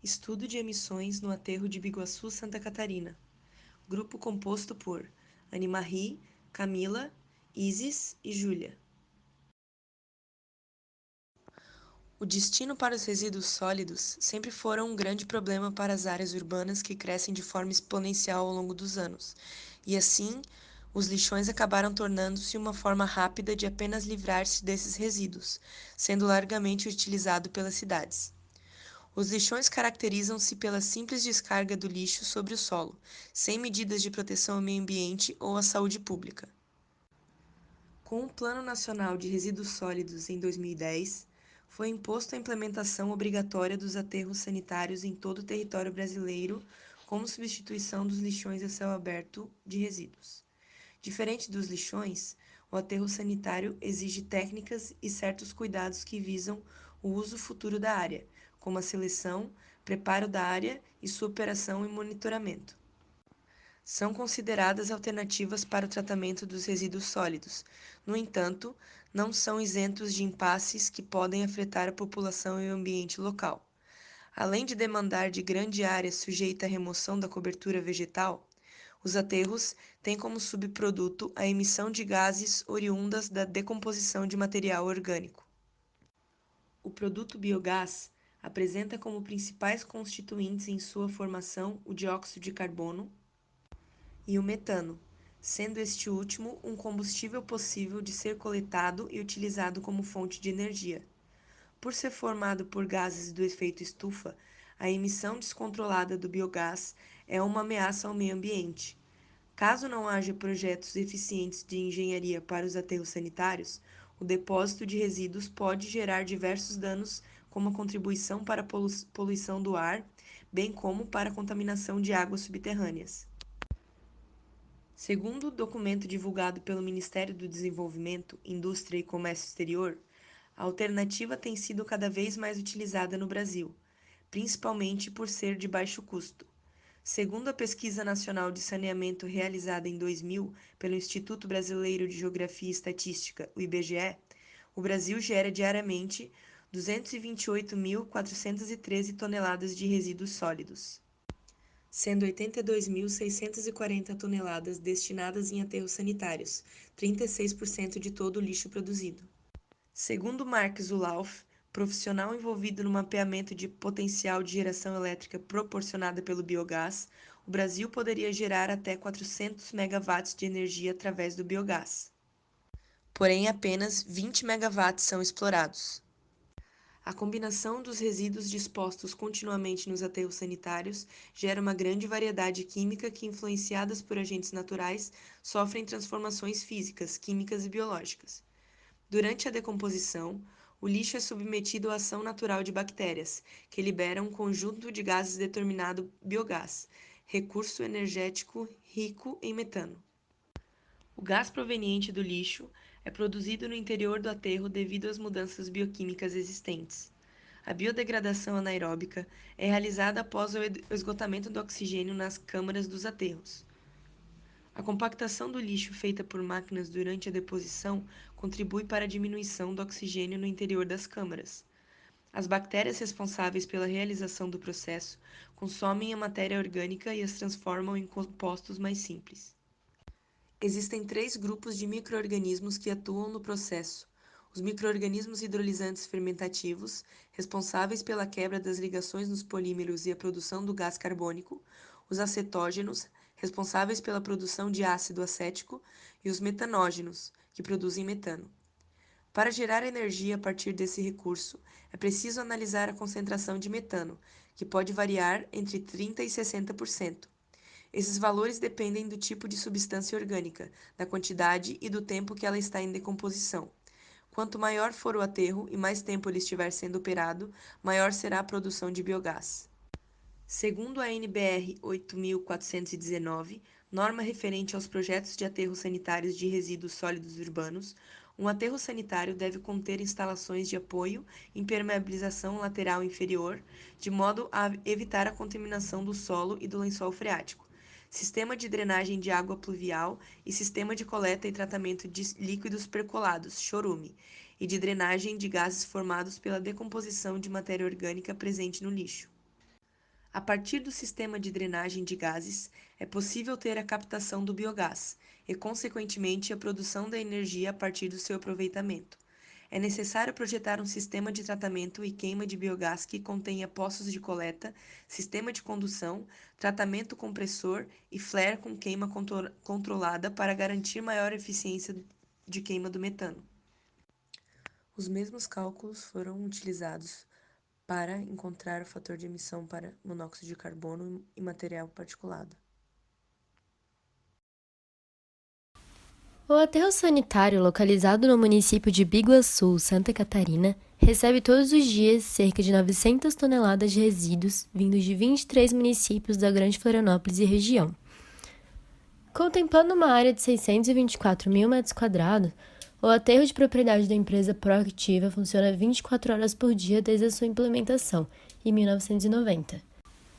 Estudo de emissões no aterro de Biguaçu, Santa Catarina. Grupo composto por Anne-Marie, Camila, Isis e Júlia. O destino para os resíduos sólidos sempre foram um grande problema para as áreas urbanas que crescem de forma exponencial ao longo dos anos, e assim, os lixões acabaram tornando-se uma forma rápida de apenas livrar-se desses resíduos, sendo largamente utilizado pelas cidades. Os lixões caracterizam-se pela simples descarga do lixo sobre o solo, sem medidas de proteção ao meio ambiente ou à saúde pública. Com o Plano Nacional de Resíduos Sólidos em 2010, foi imposto a implementação obrigatória dos aterros sanitários em todo o território brasileiro, como substituição dos lixões a céu aberto de resíduos. Diferente dos lixões, o aterro sanitário exige técnicas e certos cuidados que visam o uso futuro da área, como a seleção, preparo da área e sua operação e monitoramento. São consideradas alternativas para o tratamento dos resíduos sólidos. No entanto, não são isentos de impasses que podem afetar a população e o ambiente local. Além de demandar de grande área sujeita à remoção da cobertura vegetal, os aterros têm como subproduto a emissão de gases oriundas da decomposição de material orgânico. O produto biogás apresenta como principais constituintes em sua formação o dióxido de carbono e o metano, sendo este último um combustível possível de ser coletado e utilizado como fonte de energia. Por ser formado por gases do efeito estufa, a emissão descontrolada do biogás é uma ameaça ao meio ambiente. Caso não haja projetos eficientes de engenharia para os aterros sanitários, o depósito de resíduos pode gerar diversos danos, como a contribuição para a poluição do ar, bem como para a contaminação de águas subterrâneas. Segundo o documento divulgado pelo Ministério do Desenvolvimento, Indústria e Comércio Exterior, a alternativa tem sido cada vez mais utilizada no Brasil, principalmente por ser de baixo custo. Segundo a Pesquisa Nacional de Saneamento realizada em 2000 pelo Instituto Brasileiro de Geografia e Estatística, o IBGE, o Brasil gera diariamente 228.413 toneladas de resíduos sólidos, sendo 82.640 toneladas destinadas em aterros sanitários, 36% de todo o lixo produzido. Segundo Mark Zulauf, profissional envolvido no mapeamento de potencial de geração elétrica proporcionada pelo biogás, o Brasil poderia gerar até 400 megawatts de energia através do biogás. Porém, apenas 20 megawatts são explorados. A combinação dos resíduos dispostos continuamente nos aterros sanitários gera uma grande variedade química que, influenciadas por agentes naturais, sofrem transformações físicas, químicas e biológicas. Durante a decomposição, o lixo é submetido à ação natural de bactérias, que liberam um conjunto de gases denominado biogás, recurso energético rico em metano. O gás proveniente do lixo é produzido no interior do aterro devido às mudanças bioquímicas existentes. A biodegradação anaeróbica é realizada após o esgotamento do oxigênio nas câmaras dos aterros. A compactação do lixo feita por máquinas durante a deposição contribui para a diminuição do oxigênio no interior das câmaras. As bactérias responsáveis pela realização do processo consomem a matéria orgânica e as transformam em compostos mais simples. Existem 3 grupos de micro-organismos que atuam no processo: os micro-organismos hidrolisantes fermentativos, responsáveis pela quebra das ligações nos polímeros e a produção do gás carbônico, os acetógenos, responsáveis pela produção de ácido acético, e os metanógenos, que produzem metano. Para gerar energia a partir desse recurso, é preciso analisar a concentração de metano, que pode variar entre 30% e 60%. Esses valores dependem do tipo de substância orgânica, da quantidade e do tempo que ela está em decomposição. Quanto maior for o aterro e mais tempo ele estiver sendo operado, maior será a produção de biogás. Segundo a NBR 8419, norma referente aos projetos de aterros sanitários de resíduos sólidos urbanos, um aterro sanitário deve conter instalações de apoio e impermeabilização lateral inferior, de modo a evitar a contaminação do solo e do lençol freático, sistema de drenagem de água pluvial e sistema de coleta e tratamento de líquidos percolados, chorume, e de drenagem de gases formados pela decomposição de matéria orgânica presente no lixo. A partir do sistema de drenagem de gases, é possível ter a captação do biogás e, consequentemente, a produção da energia a partir do seu aproveitamento. É necessário projetar um sistema de tratamento e queima de biogás que contenha poços de coleta, sistema de condução, tratamento compressor e flare com queima controlada para garantir maior eficiência de queima do metano. Os mesmos cálculos foram utilizados para encontrar o fator de emissão para monóxido de carbono e material particulado. O aterro sanitário, localizado no município de Biguaçu, Santa Catarina, recebe todos os dias cerca de 900 toneladas de resíduos vindos de 23 municípios da Grande Florianópolis e região. Contemplando uma área de 624 mil metros quadrados, o aterro de propriedade da empresa Proactiva funciona 24 horas por dia desde a sua implementação, em 1990.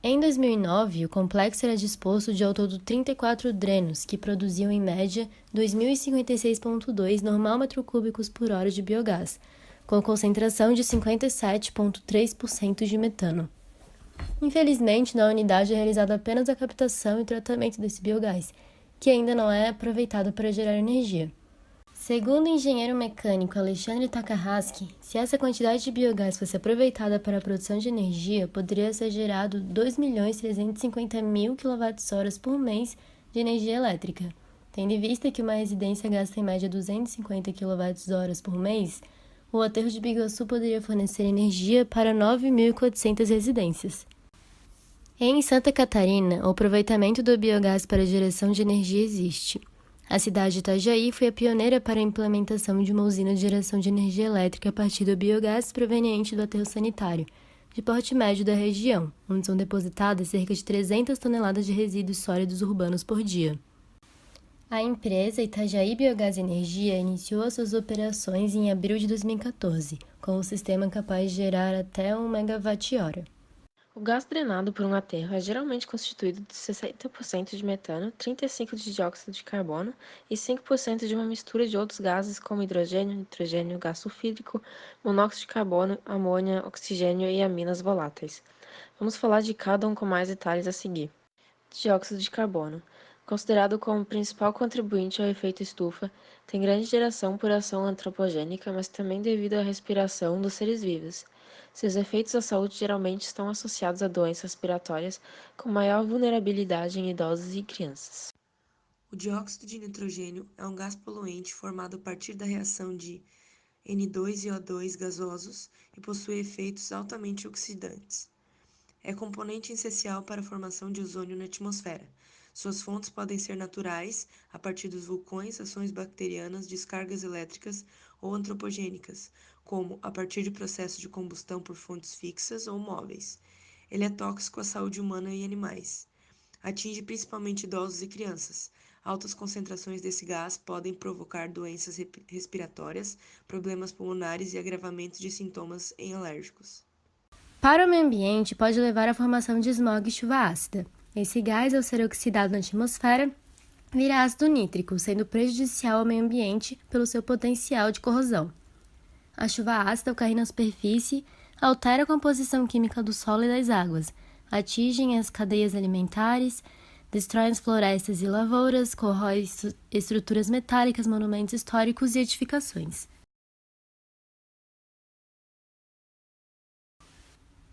Em 2009, o complexo era disposto de ao todo 34 drenos, que produziam em média 2.056,2 normal metros cúbicos por hora de biogás, com concentração de 57,3% de metano. Infelizmente, na unidade é realizada apenas a captação e tratamento desse biogás, que ainda não é aproveitado para gerar energia. Segundo o engenheiro mecânico Alexandre Takahashi, se essa quantidade de biogás fosse aproveitada para a produção de energia, poderia ser gerado 2.350.000 kWh por mês de energia elétrica. Tendo em vista que uma residência gasta em média 250 kWh por mês, o aterro de Biguaçu poderia fornecer energia para 9.400 residências. Em Santa Catarina, o aproveitamento do biogás para geração de energia existe. A cidade de Itajaí foi a pioneira para a implementação de uma usina de geração de energia elétrica a partir do biogás proveniente do aterro sanitário, de porte médio da região, onde são depositadas cerca de 300 toneladas de resíduos sólidos urbanos por dia. A empresa Itajaí Biogás e Energia iniciou as suas operações em abril de 2014, com um sistema capaz de gerar até 1 MWh. O gás drenado por um aterro é geralmente constituído de 60% de metano, 35% de dióxido de carbono e 5% de uma mistura de outros gases como hidrogênio, nitrogênio, gás sulfídrico, monóxido de carbono, amônia, oxigênio e aminas voláteis. Vamos falar de cada um com mais detalhes a seguir. Dióxido de carbono. Considerado como principal contribuinte ao efeito estufa, tem grande geração por ação antropogênica, mas também devido à respiração dos seres vivos. Seus efeitos à saúde geralmente estão associados a doenças respiratórias, com maior vulnerabilidade em idosos e crianças. O dióxido de nitrogênio é um gás poluente formado a partir da reação de N2 e O2 gasosos e possui efeitos altamente oxidantes. É componente essencial para a formação de ozônio na atmosfera. Suas fontes podem ser naturais, a partir dos vulcões, ações bacterianas, descargas elétricas ou antropogênicas, como a partir de processos de combustão por fontes fixas ou móveis. Ele é tóxico à saúde humana e animais. Atinge principalmente idosos e crianças. Altas concentrações desse gás podem provocar doenças respiratórias, problemas pulmonares e agravamento de sintomas em alérgicos. Para o meio ambiente, pode levar à formação de smog e chuva ácida. Esse gás, ao ser oxidado na atmosfera, vira ácido nítrico, sendo prejudicial ao meio ambiente pelo seu potencial de corrosão. A chuva ácida, ao cair na superfície, altera a composição química do solo e das águas, atingem as cadeias alimentares, destrói as florestas e lavouras, corrói estruturas metálicas, monumentos históricos e edificações.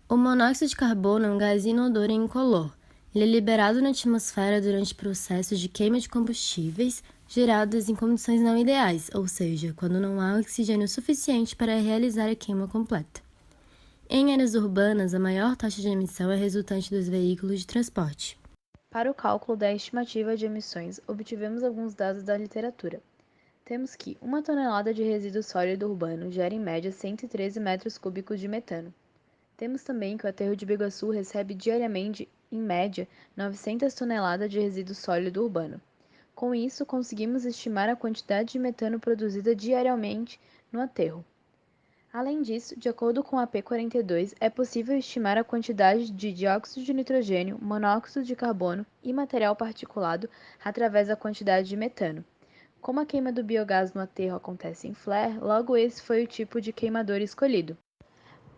O monóxido de carbono é um gás inodor e incolor. Ele é liberado na atmosfera durante processos de queima de combustíveis gerados em condições não ideais, ou seja, quando não há oxigênio suficiente para realizar a queima completa. Em áreas urbanas, a maior taxa de emissão é resultante dos veículos de transporte. Para o cálculo da estimativa de emissões, obtivemos alguns dados da literatura. Temos que 1 tonelada de resíduo sólido urbano gera em média 113 metros cúbicos de metano. Temos também que o aterro de Biguaçu recebe diariamente, em média, 900 toneladas de resíduo sólido urbano. Com isso, conseguimos estimar a quantidade de metano produzida diariamente no aterro. Além disso, de acordo com a P42, é possível estimar a quantidade de dióxido de nitrogênio, monóxido de carbono e material particulado através da quantidade de metano. Como a queima do biogás no aterro acontece em flare, logo esse foi o tipo de queimador escolhido.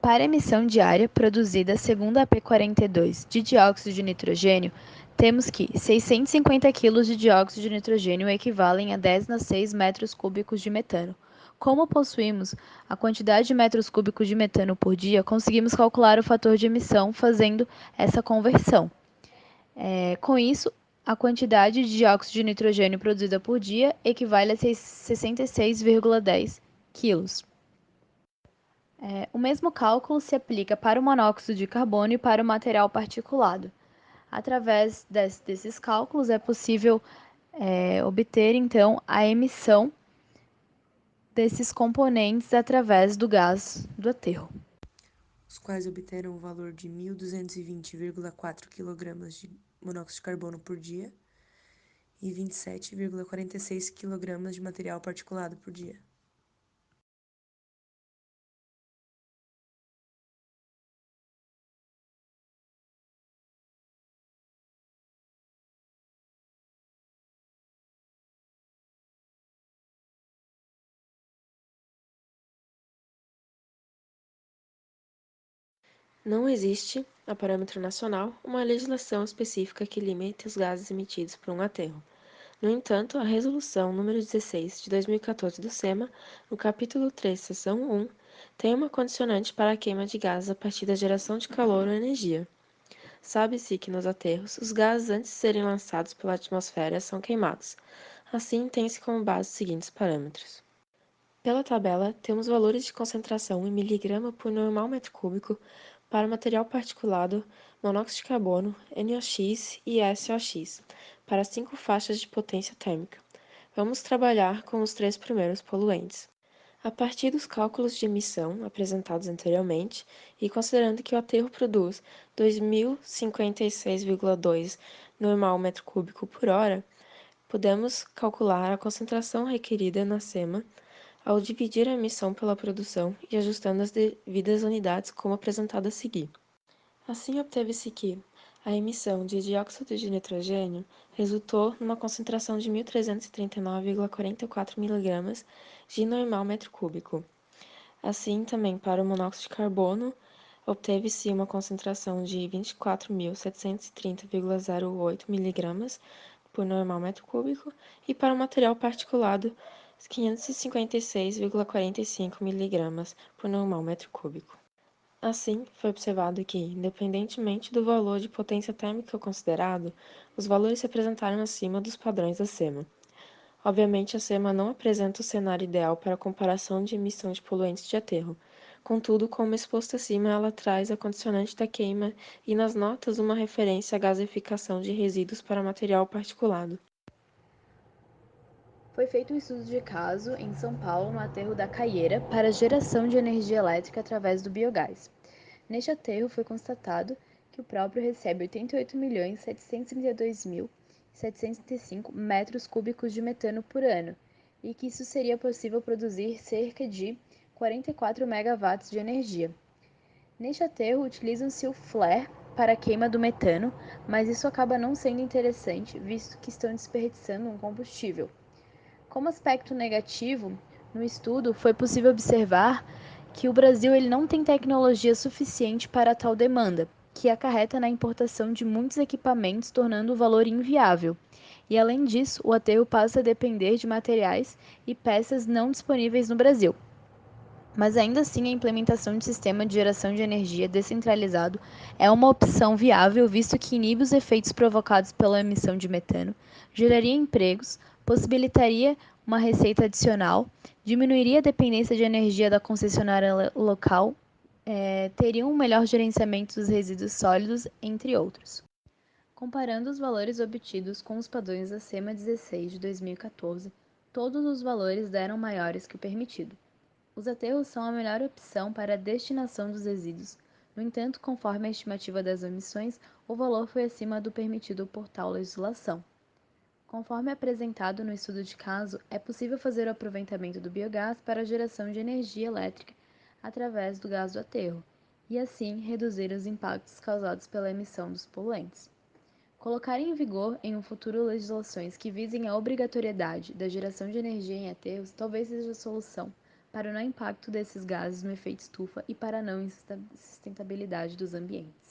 Para a emissão diária produzida segundo a P42 de dióxido de nitrogênio, temos que 650 kg de dióxido de nitrogênio equivalem a 10⁶ metros cúbicos de metano. Como possuímos a quantidade de metros cúbicos de metano por dia, conseguimos calcular o fator de emissão fazendo essa conversão. Com isso, a quantidade de dióxido de nitrogênio produzida por dia equivale a 66,10 kg. O mesmo cálculo se aplica para o monóxido de carbono e para o material particulado. Através desses cálculos é possível obter, então, a emissão desses componentes através do gás do aterro. Os quais obteram o valor de 1.220,4 kg de monóxido de carbono por dia e 27,46 kg de material particulado por dia. Não existe, a parâmetro nacional, uma legislação específica que limite os gases emitidos por um aterro. No entanto, a Resolução nº 16, de 2014 do SEMA, no capítulo 3, seção 1, tem uma condicionante para a queima de gases a partir da geração de calor ou energia. Sabe-se que nos aterros, os gases antes de serem lançados pela atmosfera são queimados. Assim, tem-se como base os seguintes parâmetros. Pela tabela, temos valores de concentração em miligrama por normal metro cúbico para material particulado, monóxido de carbono, NOx e SOx, para 5 faixas de potência térmica. Vamos trabalhar com os 3 primeiros poluentes. A partir dos cálculos de emissão apresentados anteriormente, e considerando que o aterro produz 2.056,2 normal metro cúbico por hora, podemos calcular a concentração requerida na SEMA ao dividir a emissão pela produção e ajustando as devidas unidades como apresentado a seguir. Assim, obteve-se que a emissão de dióxido de nitrogênio resultou numa concentração de 1.339,44 mg de normal metro cúbico. Assim, também para o monóxido de carbono, obteve-se uma concentração de 24.730,08 mg por normal metro cúbico e para o material particulado 556,45 mg por normal metro cúbico. Assim, foi observado que, independentemente do valor de potência térmica considerado, os valores se apresentaram acima dos padrões da SEMA. Obviamente, a SEMA não apresenta o cenário ideal para a comparação de emissão de poluentes de aterro. Contudo, como exposto acima, ela traz a condicionante da queima e nas notas uma referência à gasificação de resíduos para material particulado. Foi feito um estudo de caso em São Paulo, no aterro da Caieira, para geração de energia elétrica através do biogás. Neste aterro foi constatado que o próprio recebe 88.732.705 metros cúbicos de metano por ano e que isso seria possível produzir cerca de 44 megawatts de energia. Neste aterro utilizam-se o flare para a queima do metano, mas isso acaba não sendo interessante, visto que estão desperdiçando um combustível. Como aspecto negativo, no estudo foi possível observar que o Brasil ele não tem tecnologia suficiente para tal demanda, que acarreta na importação de muitos equipamentos, tornando o valor inviável. E além disso, o aterro passa a depender de materiais e peças não disponíveis no Brasil. Mas ainda assim, a implementação de sistema de geração de energia descentralizado é uma opção viável, visto que inibe os efeitos provocados pela emissão de metano, geraria empregos, possibilitaria uma receita adicional, diminuiria a dependência de energia da concessionária local, teria um melhor gerenciamento dos resíduos sólidos, entre outros. Comparando os valores obtidos com os padrões da SEMA 16 de 2014, todos os valores deram maiores que o permitido. Os aterros são a melhor opção para a destinação dos resíduos. No entanto, conforme a estimativa das emissões, o valor foi acima do permitido por tal legislação. Conforme apresentado no estudo de caso, é possível fazer o aproveitamento do biogás para a geração de energia elétrica através do gás do aterro, e assim reduzir os impactos causados pela emissão dos poluentes. Colocar em vigor em um futuro legislações que visem a obrigatoriedade da geração de energia em aterros talvez seja a solução, para o não impacto desses gases no efeito estufa e para a não sustentabilidade dos ambientes.